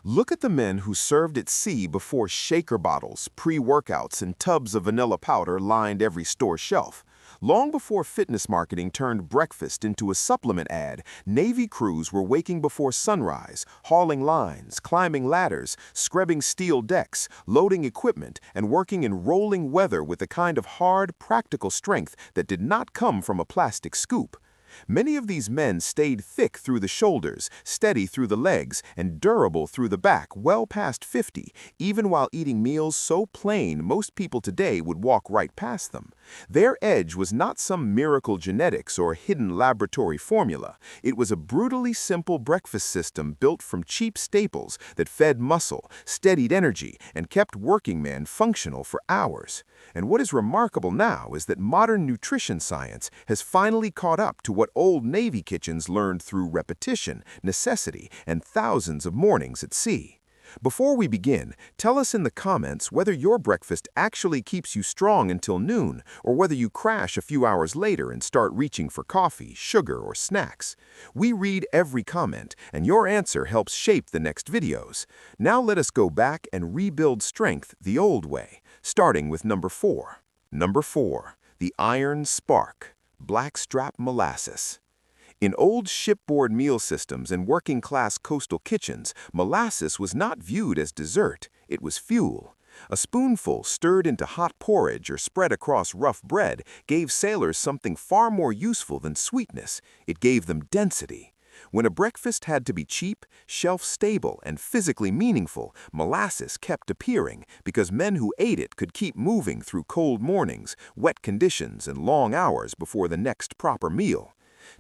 Look at the men who served at sea before shaker bottles, pre-workouts, and tubs of vanilla powder lined every store shelf. Long before fitness marketing turned breakfast into a supplement ad, Navy crews were waking before sunrise, hauling lines, climbing ladders, scrubbing steel decks, loading equipment, and working in rolling weather with a kind of hard, practical strength that did not come from a plastic scoop. Many of these men stayed thick through the shoulders, steady through the legs, and durable through the back well past 50, even while eating meals so plain most people today would walk right past them. Their edge was not some miracle genetics or hidden laboratory formula. It was a brutally simple breakfast system built from cheap staples that fed muscle, steadied energy, and kept working men functional for hours. And what is remarkable now is that modern nutrition science has finally caught up to what old Navy kitchens learned through repetition, necessity, and thousands of mornings at sea. Before we begin, tell us in the comments whether your breakfast actually keeps you strong until noon, or whether you crash a few hours later and start reaching for coffee, sugar, or snacks. We read every comment, and your answer helps shape the next videos. Now let us go back and rebuild strength the old way, starting with number 4. Number 4. The Iron Spark. Blackstrap molasses. In old shipboard meal systems and working-class coastal kitchens, molasses was not viewed as dessert, it was fuel. A spoonful stirred into hot porridge or spread across rough bread gave sailors something far more useful than sweetness. It gave them density. When a breakfast had to be cheap, shelf-stable, and physically meaningful, molasses kept appearing because men who ate it could keep moving through cold mornings, wet conditions, and long hours before the next proper meal.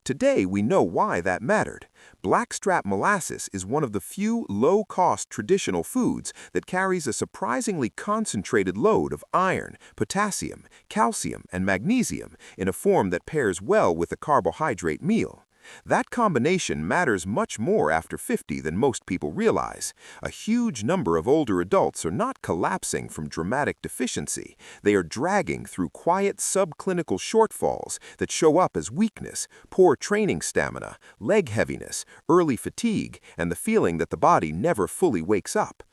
Today, we know why that mattered. Blackstrap molasses is one of the few low-cost traditional foods that carries a surprisingly concentrated load of iron, potassium, calcium, and magnesium in a form that pairs well with a carbohydrate meal. That combination matters much more after 50 than most people realize. A huge number of older adults are not collapsing from dramatic deficiency. They are dragging through quiet subclinical shortfalls that show up as weakness, poor training stamina, leg heaviness, early fatigue, and the feeling that the body never fully wakes up.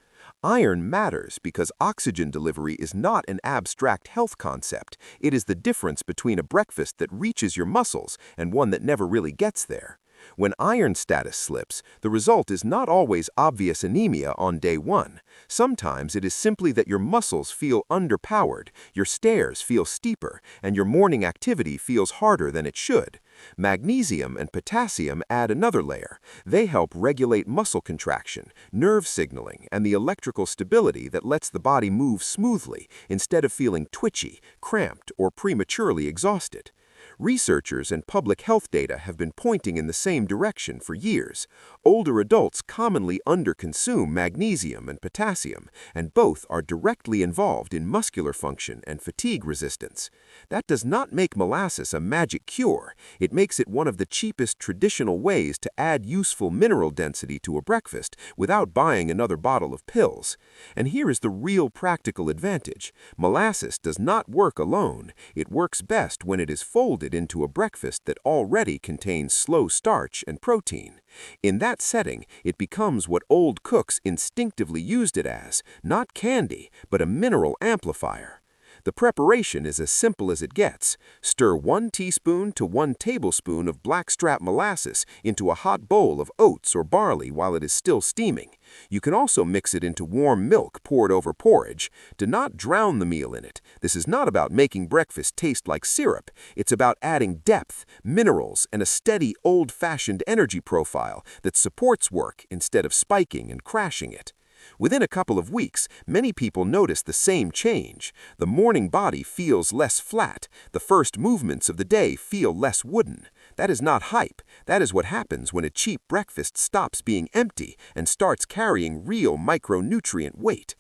Iron matters because oxygen delivery is not an abstract health concept. It is the difference between a breakfast that reaches your muscles and one that never really gets there. When iron status slips, the result is not always obvious anemia on day one. Sometimes it is simply that your muscles feel underpowered, your stairs feel steeper, and your morning activity feels harder than it should. Magnesium and potassium add another layer. They help regulate muscle contraction, nerve signaling, and the electrical stability that lets the body move smoothly instead of feeling twitchy, cramped, or prematurely exhausted. Researchers and public health data have been pointing in the same direction for years. Older adults commonly underconsume magnesium and potassium, and both are directly involved in muscular function and fatigue resistance. That does not make molasses a magic cure. It makes it one of the cheapest traditional ways to add useful mineral density to a breakfast without buying another bottle of pills. And here is the real practical advantage. Molasses does not work alone. It works best when it is folded into a breakfast that already contains slow starch and protein. In that setting, it becomes what old cooks instinctively used it as, not candy, but a mineral amplifier. The preparation is as simple as it gets. Stir 1 teaspoon to 1 tablespoon of blackstrap molasses into a hot bowl of oats or barley while it is still steaming. You can also mix it into warm milk poured over porridge. Do not drown the meal in it. This is not about making breakfast taste like syrup. It's about adding depth, minerals, and a steady, old-fashioned energy profile that supports work instead of spiking and crashing it. Within a couple of weeks, many people notice the same change. The morning body feels less flat. The first movements of the day feel less wooden. That is not hype. That is what happens when a cheap breakfast stops being empty and starts carrying real micronutrient weight.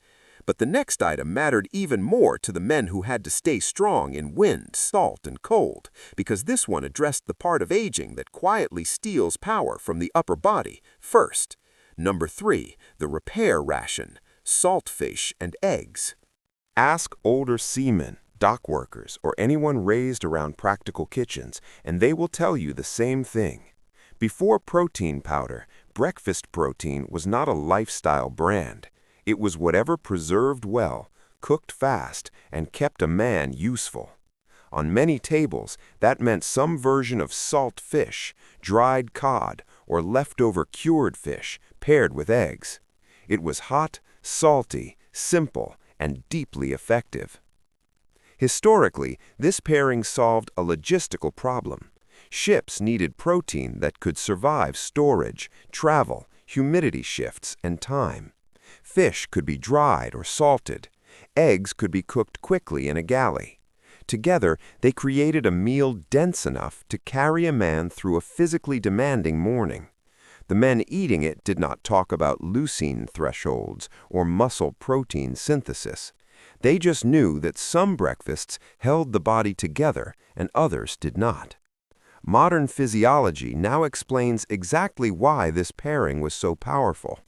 But the next item mattered even more to the men who had to stay strong in wind, salt, and cold, because this one addressed the part of aging that quietly steals power from the upper body first. Number 3. The repair ration. Saltfish and eggs. Ask older seamen, dock workers, or anyone raised around practical kitchens, and they will tell you the same thing. Before protein powder, breakfast protein was not a lifestyle brand. It was whatever preserved well, cooked fast, and kept a man useful. On many tables, that meant some version of salt fish, dried cod, or leftover cured fish paired with eggs. It was hot, salty, simple, and deeply effective. Historically, this pairing solved a logistical problem. Ships needed protein that could survive storage, travel, humidity shifts, and time. Fish could be dried or salted. Eggs could be cooked quickly in a galley. Together, they created a meal dense enough to carry a man through a physically demanding morning. The men eating it did not talk about leucine thresholds or muscle protein synthesis. They just knew that some breakfasts held the body together and others did not. Modern physiology now explains exactly why this pairing was so powerful.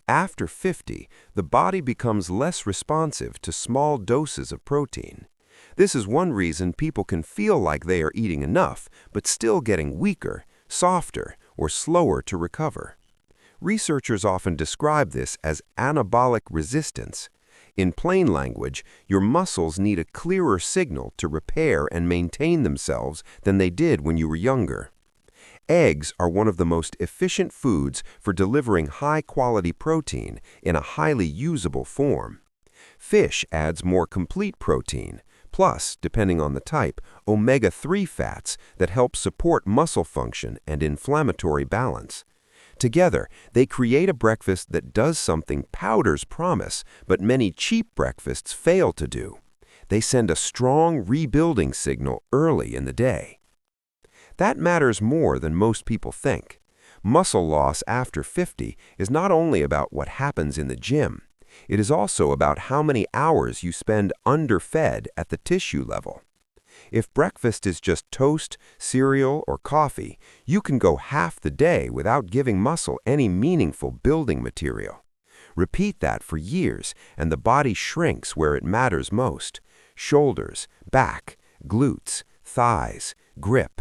After 50, the body becomes less responsive to small doses of protein. This is one reason people can feel like they are eating enough, but still getting weaker, softer, or slower to recover. Researchers often describe this as anabolic resistance. In plain language, your muscles need a clearer signal to repair and maintain themselves than they did when you were younger. Eggs are one of the most efficient foods for delivering high-quality protein in a highly usable form. Fish adds more complete protein, plus, depending on the type, omega-3 fats that help support muscle function and inflammatory balance. Together, they create a breakfast that does something powders promise, but many cheap breakfasts fail to do. They send a strong rebuilding signal early in the day. That matters more than most people think. Muscle loss after 50 is not only about what happens in the gym. It is also about how many hours you spend underfed at the tissue level. If breakfast is just toast, cereal, or coffee, you can go half the day without giving muscle any meaningful building material. Repeat that for years, and the body shrinks where it matters most: shoulders, back, glutes, thighs, grip.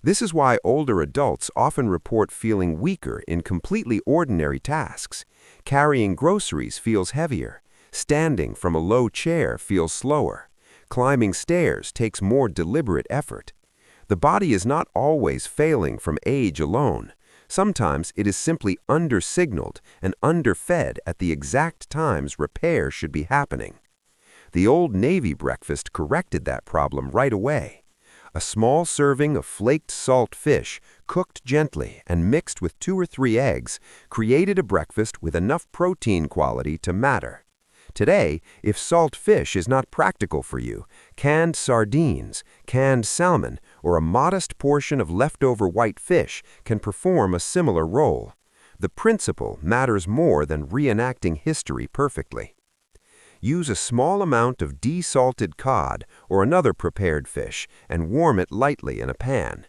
This is why older adults often report feeling weaker in completely ordinary tasks. Carrying groceries feels heavier. Standing from a low chair feels slower. Climbing stairs takes more deliberate effort. The body is not always failing from age alone. Sometimes it is simply under-signaled and underfed at the exact times repair should be happening. The Old Navy breakfast corrected that problem right away. A small serving of flaked salt fish, cooked gently and mixed with 2 or 3 eggs, created a breakfast with enough protein quality to matter. Today, if salt fish is not practical for you, canned sardines, canned salmon, or a modest portion of leftover white fish can perform a similar role. The principle matters more than reenacting history perfectly. Use a small amount of desalted cod or another prepared fish and warm it lightly in a pan.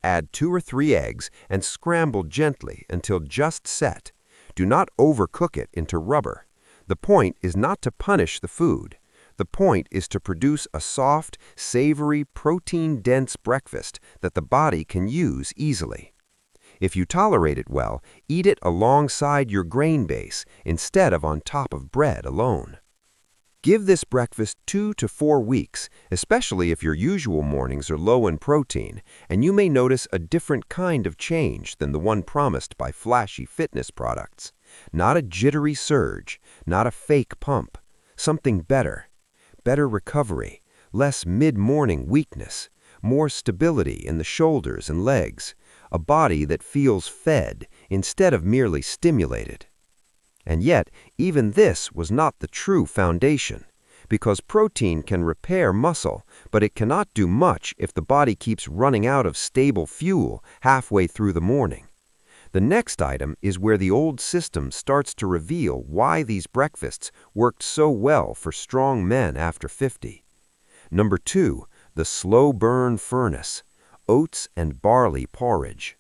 Add 2 or 3 eggs and scramble gently until just set. Do not overcook it into rubber. The point is not to punish the food. The point is to produce a soft, savory, protein-dense breakfast that the body can use easily. If you tolerate it well, eat it alongside your grain base instead of on top of bread alone. Give this breakfast 2 to 4 weeks, especially if your usual mornings are low in protein, and you may notice a different kind of change than the one promised by flashy fitness products. Not a jittery surge, not a fake pump. Something better. Better recovery, less mid-morning weakness, more stability in the shoulders and legs, a body that feels fed instead of merely stimulated. And yet, even this was not the true foundation, because protein can repair muscle, but it cannot do much if the body keeps running out of stable fuel halfway through the morning. The next item is where the old system starts to reveal why these breakfasts worked so well for strong men after 50. Number 2, the slow burn furnace, oats and barley porridge.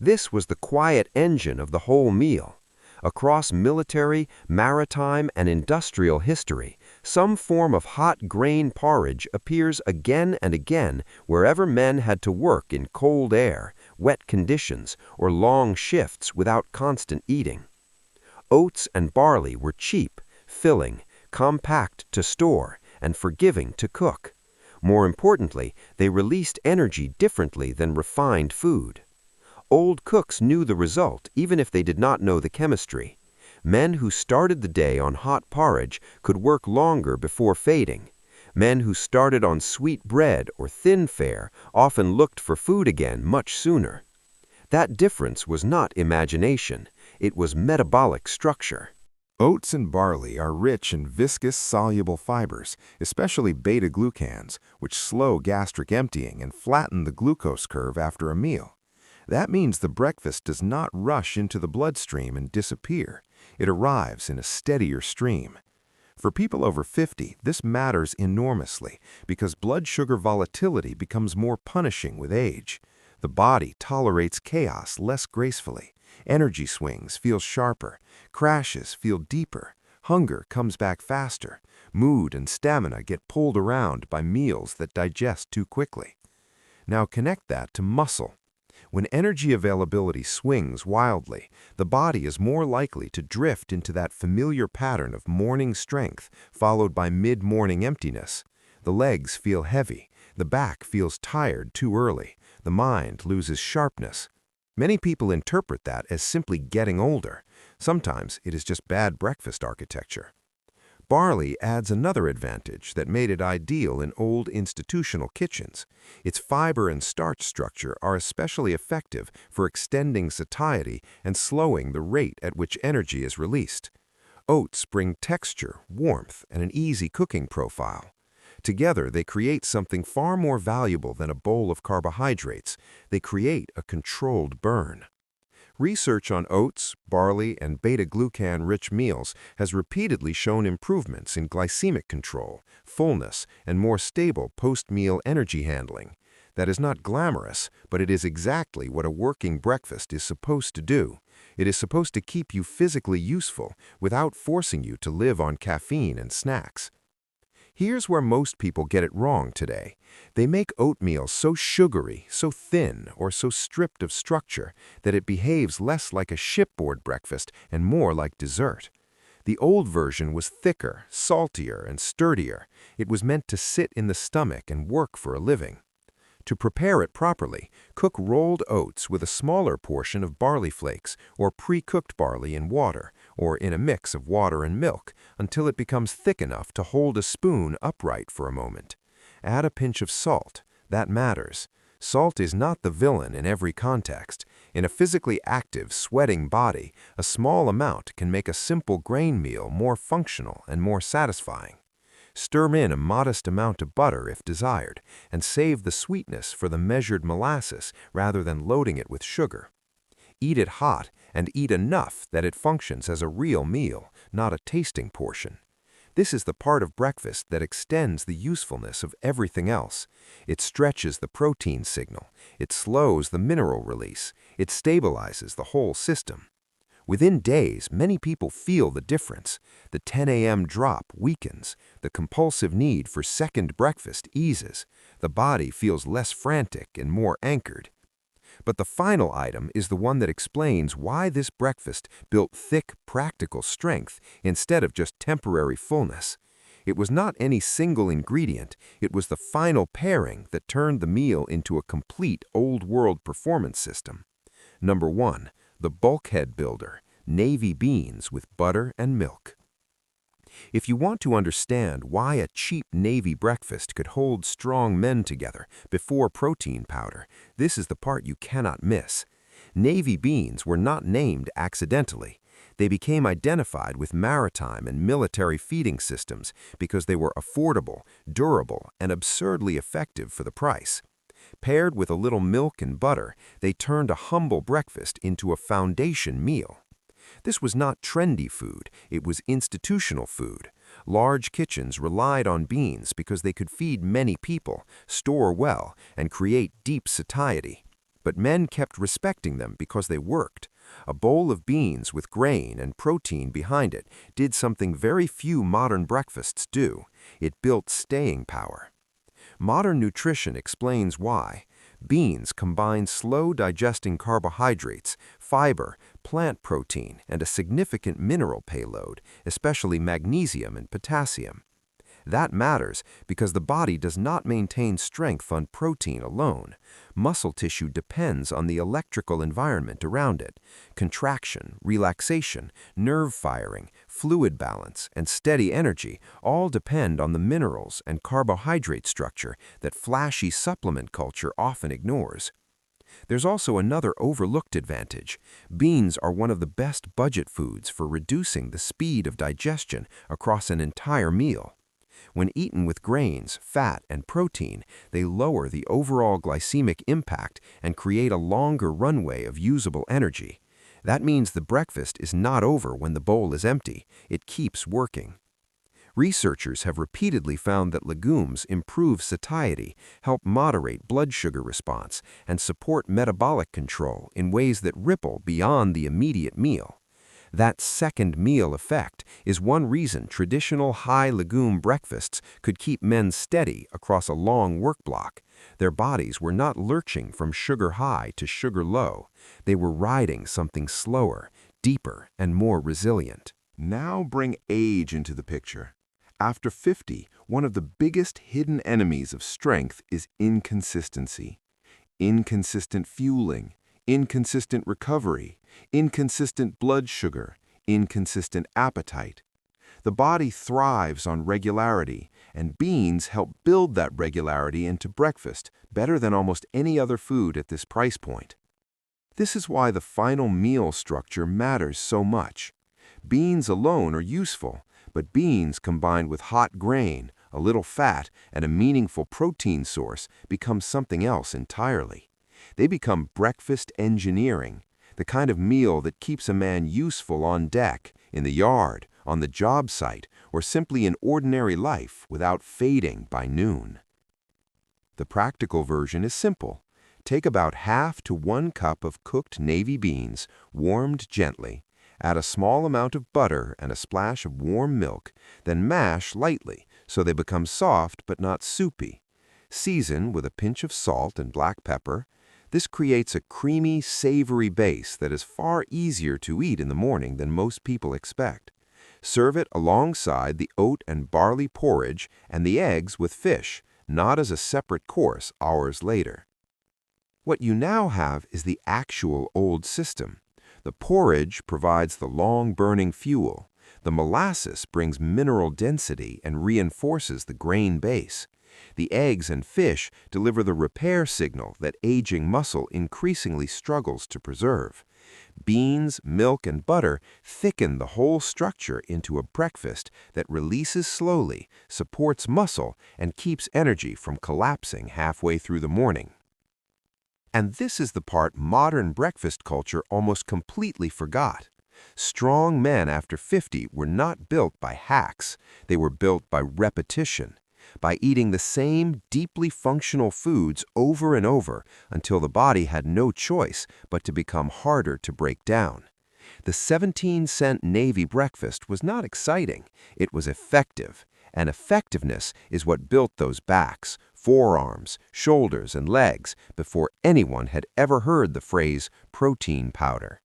This was the quiet engine of the whole meal. Across military, maritime, and industrial history, some form of hot grain porridge appears again and again wherever men had to work in cold air, wet conditions, or long shifts without constant eating. Oats and barley were cheap, filling, compact to store, and forgiving to cook. More importantly, they released energy differently than refined food. Old cooks knew the result, even if they did not know the chemistry. Men who started the day on hot porridge could work longer before fading. Men who started on sweet bread or thin fare often looked for food again much sooner. That difference was not imagination, it was metabolic structure. Oats and barley are rich in viscous, soluble fibers, especially beta-glucans, which slow gastric emptying and flatten the glucose curve after a meal. That means the breakfast does not rush into the bloodstream and disappear. It arrives in a steadier stream. For people over 50, this matters enormously because blood sugar volatility becomes more punishing with age. The body tolerates chaos less gracefully. Energy swings feel sharper. Crashes feel deeper. Hunger comes back faster. Mood and stamina get pulled around by meals that digest too quickly. Now connect that to muscle. When energy availability swings wildly, the body is more likely to drift into that familiar pattern of morning strength followed by mid-morning emptiness. The legs feel heavy, the back feels tired too early, the mind loses sharpness. Many people interpret that as simply getting older. Sometimes it is just bad breakfast architecture. Barley adds another advantage that made it ideal in old institutional kitchens. Its fiber and starch structure are especially effective for extending satiety and slowing the rate at which energy is released. Oats bring texture, warmth, and an easy cooking profile. Together, they create something far more valuable than a bowl of carbohydrates. They create a controlled burn. Research on oats, barley, and beta-glucan-rich meals has repeatedly shown improvements in glycemic control, fullness, and more stable post-meal energy handling. That is not glamorous, but it is exactly what a working breakfast is supposed to do. It is supposed to keep you physically useful without forcing you to live on caffeine and snacks. Here's where most people get it wrong today. They make oatmeal so sugary, so thin, or so stripped of structure that it behaves less like a shipboard breakfast and more like dessert. The old version was thicker, saltier, and sturdier. It was meant to sit in the stomach and work for a living. To prepare it properly, cook rolled oats with a smaller portion of barley flakes or pre-cooked barley in water, or in a mix of water and milk, until it becomes thick enough to hold a spoon upright for a moment. Add a pinch of salt. That matters. Salt is not the villain in every context. In a physically active, sweating body, a small amount can make a simple grain meal more functional and more satisfying. Stir in a modest amount of butter if desired, and save the sweetness for the measured molasses rather than loading it with sugar. Eat it hot and eat enough that it functions as a real meal, not a tasting portion. This is the part of breakfast that extends the usefulness of everything else. It stretches the protein signal, it slows the mineral release, it stabilizes the whole system. Within days, many people feel the difference. The 10 a.m. drop weakens. The compulsive need for second breakfast eases. The body feels less frantic and more anchored. But the final item is the one that explains why this breakfast built thick, practical strength instead of just temporary fullness. It was not any single ingredient. It was the final pairing that turned the meal into a complete old-world performance system. Number 1. The Bulkhead Builder, navy beans with butter and milk. If you want to understand why a cheap navy breakfast could hold strong men together before protein powder, this is the part you cannot miss. Navy beans were not named accidentally. They became identified with maritime and military feeding systems because they were affordable, durable, and absurdly effective for the price. Paired with a little milk and butter, they turned a humble breakfast into a foundation meal. This was not trendy food, it was institutional food. Large kitchens relied on beans because they could feed many people, store well, and create deep satiety. But men kept respecting them because they worked. A bowl of beans with grain and protein behind it did something very few modern breakfasts do. It built staying power. Modern nutrition explains why. Beans combine slow-digesting carbohydrates, fiber, plant protein, and a significant mineral payload, especially magnesium and potassium. That matters because the body does not maintain strength on protein alone. Muscle tissue depends on the electrical environment around it. Contraction, relaxation, nerve firing, fluid balance, and steady energy all depend on the minerals and carbohydrate structure that flashy supplement culture often ignores. There's also another overlooked advantage. Beans are one of the best budget foods for reducing the speed of digestion across an entire meal. When eaten with grains, fat, and protein, they lower the overall glycemic impact and create a longer runway of usable energy. That means the breakfast is not over when the bowl is empty. It keeps working. Researchers have repeatedly found that legumes improve satiety, help moderate blood sugar response, and support metabolic control in ways that ripple beyond the immediate meal. That second meal effect is one reason traditional high-legume breakfasts could keep men steady across a long work block. Their bodies were not lurching from sugar high to sugar low. They were riding something slower, deeper, and more resilient. Now bring age into the picture. After 50, one of the biggest hidden enemies of strength is inconsistency. Inconsistent fueling, inconsistent recovery, inconsistent blood sugar, inconsistent appetite. The body thrives on regularity, and beans help build that regularity into breakfast better than almost any other food at this price point. This is why the final meal structure matters so much. Beans alone are useful, but beans combined with hot grain, a little fat, and a meaningful protein source become something else entirely. They become breakfast engineering, the kind of meal that keeps a man useful on deck, in the yard, on the job site, or simply in ordinary life without fading by noon. The practical version is simple. Take about half to 1 cup of cooked navy beans, warmed gently. Add a small amount of butter and a splash of warm milk, then mash lightly so they become soft but not soupy. Season with a pinch of salt and black pepper. This creates a creamy, savory base that is far easier to eat in the morning than most people expect. Serve it alongside the oat and barley porridge and the eggs with fish, not as a separate course hours later. What you now have is the actual old system. The porridge provides the long-burning fuel. The molasses brings mineral density and reinforces the grain base. The eggs and fish deliver the repair signal that aging muscle increasingly struggles to preserve. Beans, milk, and butter thicken the whole structure into a breakfast that releases slowly, supports muscle, and keeps energy from collapsing halfway through the morning. And this is the part modern breakfast culture almost completely forgot. Strong men after 50 were not built by hacks. They were built by repetition, by eating the same deeply functional foods over and over until the body had no choice but to become harder to break down. The 17-cent Navy breakfast was not exciting. It was effective. And effectiveness is what built those backs, forearms, shoulders, and legs before anyone had ever heard the phrase protein powder.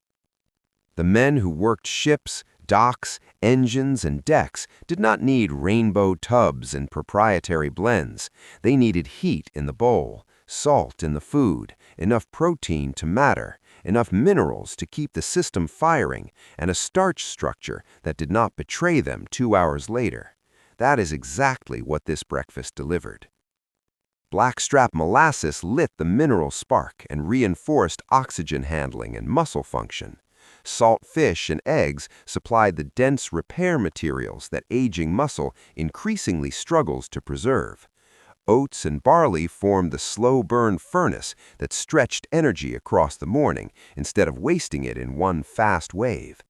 The men who worked ships, docks, engines, and decks did not need rainbow tubs and proprietary blends. They needed heat in the bowl, salt in the food, enough protein to matter, enough minerals to keep the system firing, and a starch structure that did not betray them 2 hours later. That is exactly what this breakfast delivered. Blackstrap molasses lit the mineral spark and reinforced oxygen handling and muscle function. Salt fish and eggs supplied the dense repair materials that aging muscle increasingly struggles to preserve. Oats and barley formed the slow-burn furnace that stretched energy across the morning instead of wasting it in one fast wave.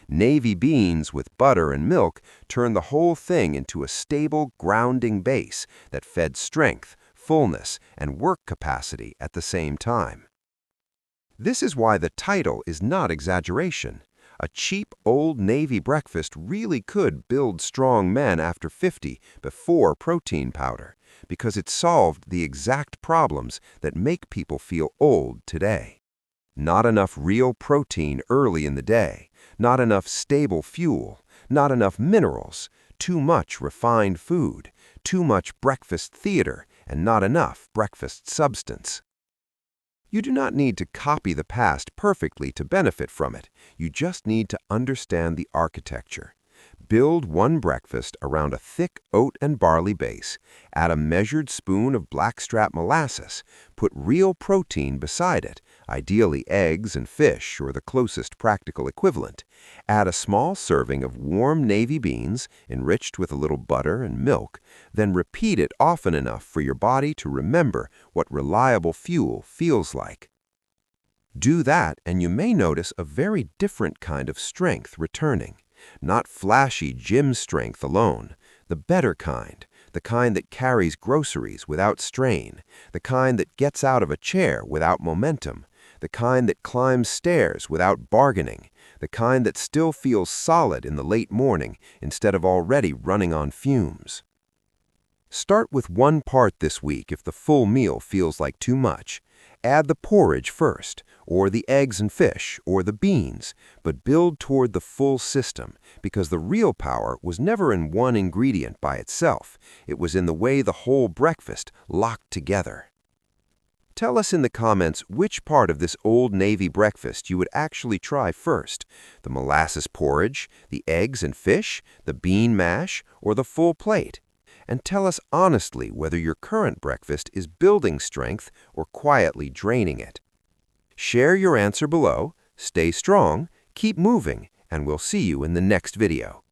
Navy beans with butter and milk turned the whole thing into a stable, grounding base that fed strength, fullness, and work capacity at the same time. This is why the title is not exaggeration. A cheap Old Navy breakfast really could build strong men after 50 before protein powder, because it solved the exact problems that make people feel old today. Not enough real protein early in the day, not enough stable fuel, not enough minerals, too much refined food, too much breakfast theater, and not enough breakfast substance. You do not need to copy the past perfectly to benefit from it. You just need to understand the architecture. Build one breakfast around a thick oat and barley base, add a measured spoon of blackstrap molasses, put real protein beside it, ideally eggs and fish or the closest practical equivalent, add a small serving of warm navy beans enriched with a little butter and milk, then repeat it often enough for your body to remember what reliable fuel feels like. Do that and you may notice a very different kind of strength returning. Not flashy gym strength alone, the better kind, the kind that carries groceries without strain, the kind that gets out of a chair without momentum, the kind that climbs stairs without bargaining, the kind that still feels solid in the late morning instead of already running on fumes. Start with one part this week if the full meal feels like too much. Add the porridge first, or the eggs and fish, or the beans, but build toward the full system, because the real power was never in one ingredient by itself. It was in the way the whole breakfast locked together. Tell us in the comments which part of this Old Navy breakfast you would actually try first, the molasses porridge, the eggs and fish, the bean mash, or the full plate. And tell us honestly whether your current breakfast is building strength or quietly draining it. Share your answer below, stay strong, keep moving, and we'll see you in the next video.